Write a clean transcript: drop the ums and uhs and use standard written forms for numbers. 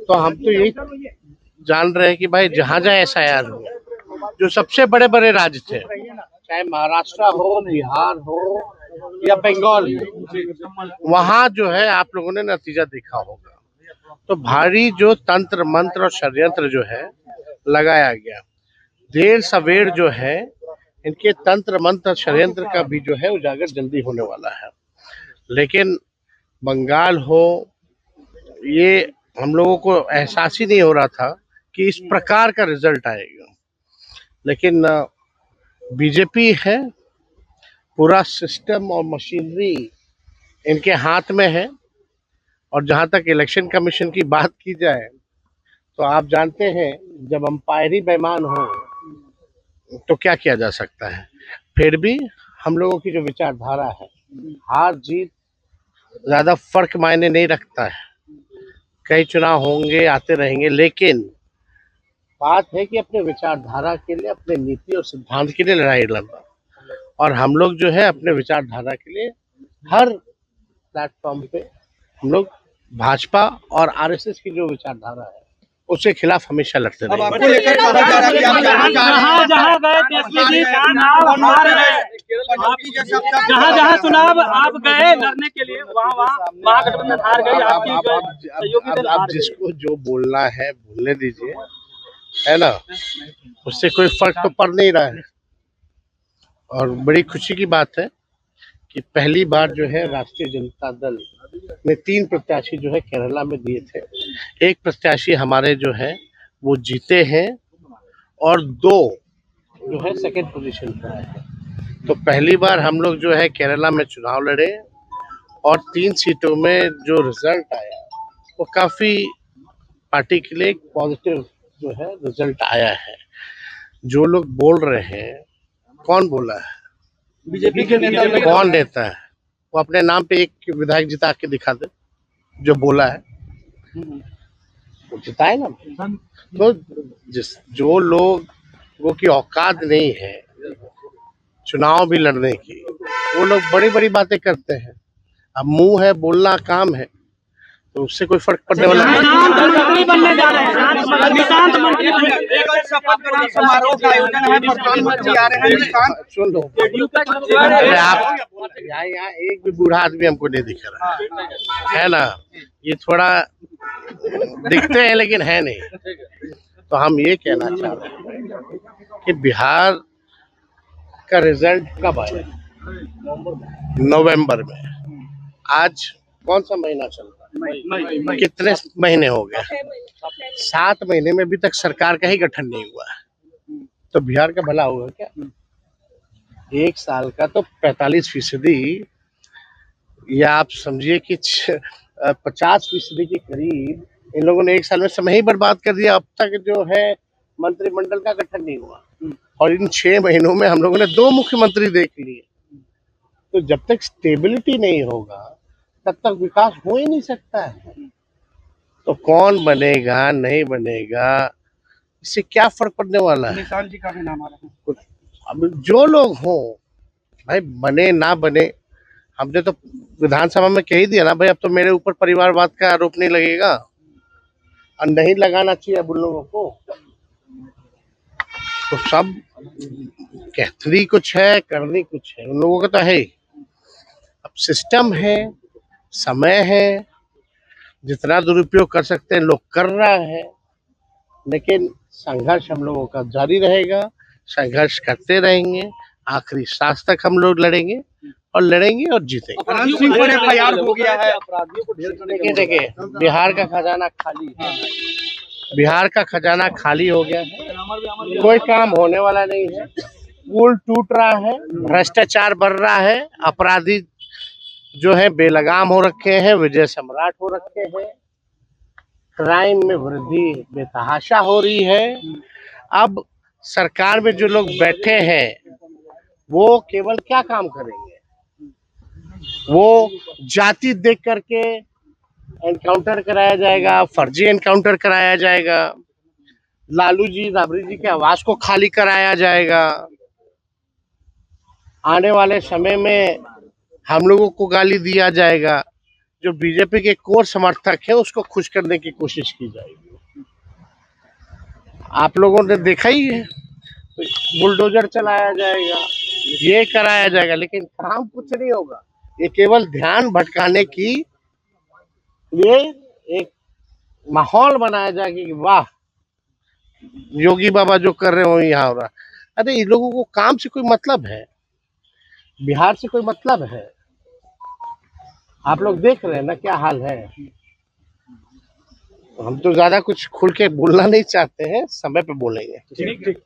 तो हम तो यही जान रहे हैं कि भाई जहाँ जहाँ एसआईआर हो, जो सबसे बड़े बड़े राज्य थे, चाहे महाराष्ट्र हो, बिहार हो या बंगाल हो, वहाँ जो है आप लोगों ने नतीजा देखा होगा। तो भारी जो तंत्र मंत्र और षड्यंत्र जो है लगाया गया, देर सवेर जो है इनके तंत्र मंत्र षड्यंत्र का भी जो है उजागर जल्दी होने वाला है। लेकिन बंगाल हो, ये हम लोगों को एहसास ही नहीं हो रहा था कि इस प्रकार का रिजल्ट आएगा। लेकिन बीजेपी है, पूरा सिस्टम और मशीनरी इनके हाथ में है। और जहां तक इलेक्शन कमीशन की बात की जाए तो आप जानते हैं जब अंपायर ही बेईमान हो तो क्या किया जा सकता है। फिर भी हम लोगों की जो विचारधारा है, हार जीत ज्यादा फर्क मायने नहीं रखता है। कई चुनाव होंगे, आते रहेंगे, लेकिन बात है कि अपने विचारधारा के लिए, अपने नीति और सिद्धांत के लिए लड़ाई लड़ना। और हम लोग जो है अपने विचारधारा के लिए हर प्लेटफॉर्म पे हम लोग भाजपा और आरएसएस की जो विचारधारा है उसके खिलाफ हमेशा लड़ते रहे। आपको लेकर कहा जा रहा है कि आप जहाँ गए तेजस्वी जी, जहाँ चुनाव आप गए लड़ने के लिए, वहाँ महागठबंधन हार गई, आपकी सहयोगी दल आप जिसको जो बोलना है बोलने दीजिए, है ना, उससे कोई फर्क तो पड़ नहीं रहा है। और बड़ी खुशी की बात है कि पहली बार जो है राष्ट्रीय जनता दल ने 3 प्रत्याशी जो है केरला में दिए थे। एक प्रत्याशी हमारे जो है वो जीते हैं और 2 जो है सेकंड पोजीशन पर आए हैं। तो पहली बार हम लोग जो है केरला में चुनाव लड़े और 3 सीटों में जो रिजल्ट आया वो काफी पार्टी के लिए एक पॉजिटिव जो है रिजल्ट आया है। जो लोग बोल रहे हैं, कौन बोला है? बीजेपी के नेता कौन नेता है? वो अपने नाम पे एक विधायक जिता के दिखा दे जो बोला है, वो जिताए ना। तो जो लोगों की औकात नहीं है चुनाव भी लड़ने की, वो लोग बड़ी बड़ी बातें करते हैं। अब मुंह है, बोलना काम है, तो उससे कोई फर्क पड़ने वाला नहीं। समारोह का आयोजन है, प्रधानमंत्री आ रहे हैं। सुन लो, आप यहाँ एक भी बूढ़ा आदमी हमको नहीं दिख रहा है ना। ये थोड़ा दिखते हैं लेकिन है नहीं। तो हम ये कहना चाह रहे हैं कि बिहार का रिजल्ट कब आया? नवंबर में। आज कौन सा महीना चल रहा है? कितने महीने हो गए? 7 महीने में अभी तक सरकार का ही गठन नहीं हुआ है। तो बिहार का भला होगा क्या? 1 साल का तो 45%, या आप समझिए कि 50% के करीब इन लोगों ने 1 साल में समय ही बर्बाद कर दिया। अब तक जो है मंत्रिमंडल का गठन नहीं हुआ और इन 6 महीनों में हम लोगों ने 2 मुख्यमंत्री देख लिए। तो जब तक स्टेबिलिटी नहीं होगा तब तक विकास हो ही नहीं सकता है। तो कौन बनेगा नहीं बनेगा, इससे क्या फर्क पड़ने वाला है? निशान जी का भी नाम आ रहा है। अब जो लोग हों भाई, बने ना बने, हमने तो विधानसभा में कह ही दिया ना भाई, अब तो मेरे ऊपर परिवारवाद का आरोप नहीं लगेगा और नहीं लगाना चाहिए अब उन लोगों को। तो सब कहतरी कुछ है, करनी कुछ है, उन लोगों का तो है ही। अब सिस्टम है, समय है, जितना दुरुपयोग कर सकते हैं लोग कर रहा है, लेकिन संघर्ष हम लोगों का जारी रहेगा। संघर्ष करते रहेंगे, आखिरी सांस तक हम लोग लड़ेंगे और लड़ेंगे और जीतेंगे। अनंत सिंह पर एफआईआर हो गया है। देखिए, बिहार का खजाना खाली है। बिहार का खजाना खाली हो गया है, कोई काम होने वाला नहीं है। पुल टूट रहा है, भ्रष्टाचार बढ़ रहा है, अपराधी जो है बेलगाम हो रखे हैं, विजय सम्राट हो रखे हैं, क्राइम में वृद्धि बेतहाशा हो रही है। अब सरकार में जो लोग बैठे हैं वो केवल क्या काम करेंगे? वो जाति देख करके एनकाउंटर कराया जाएगा, फर्जी एनकाउंटर कराया जाएगा, लालू जी राबड़ी जी के आवास को खाली कराया जाएगा। आने वाले समय में हम लोगों को गाली दिया जाएगा। जो बीजेपी के कोर समर्थक है उसको खुश करने की कोशिश की जाएगी। आप लोगों ने देखा ही है, बुलडोजर चलाया जाएगा, ये कराया जाएगा, लेकिन काम कुछ नहीं होगा। ये केवल ध्यान भटकाने की लिए एक माहौल बनाया जाएगा कि वाह योगी बाबा जो कर रहे हो यहाँ हो रहा। अरे इन लोगों को काम से कोई मतलब है, बिहार से कोई मतलब है? आप लोग देख रहे हैं ना क्या हाल है। हम तो ज्यादा कुछ खुल के बोलना नहीं चाहते हैं, समय पे बोलेंगे। ठीक।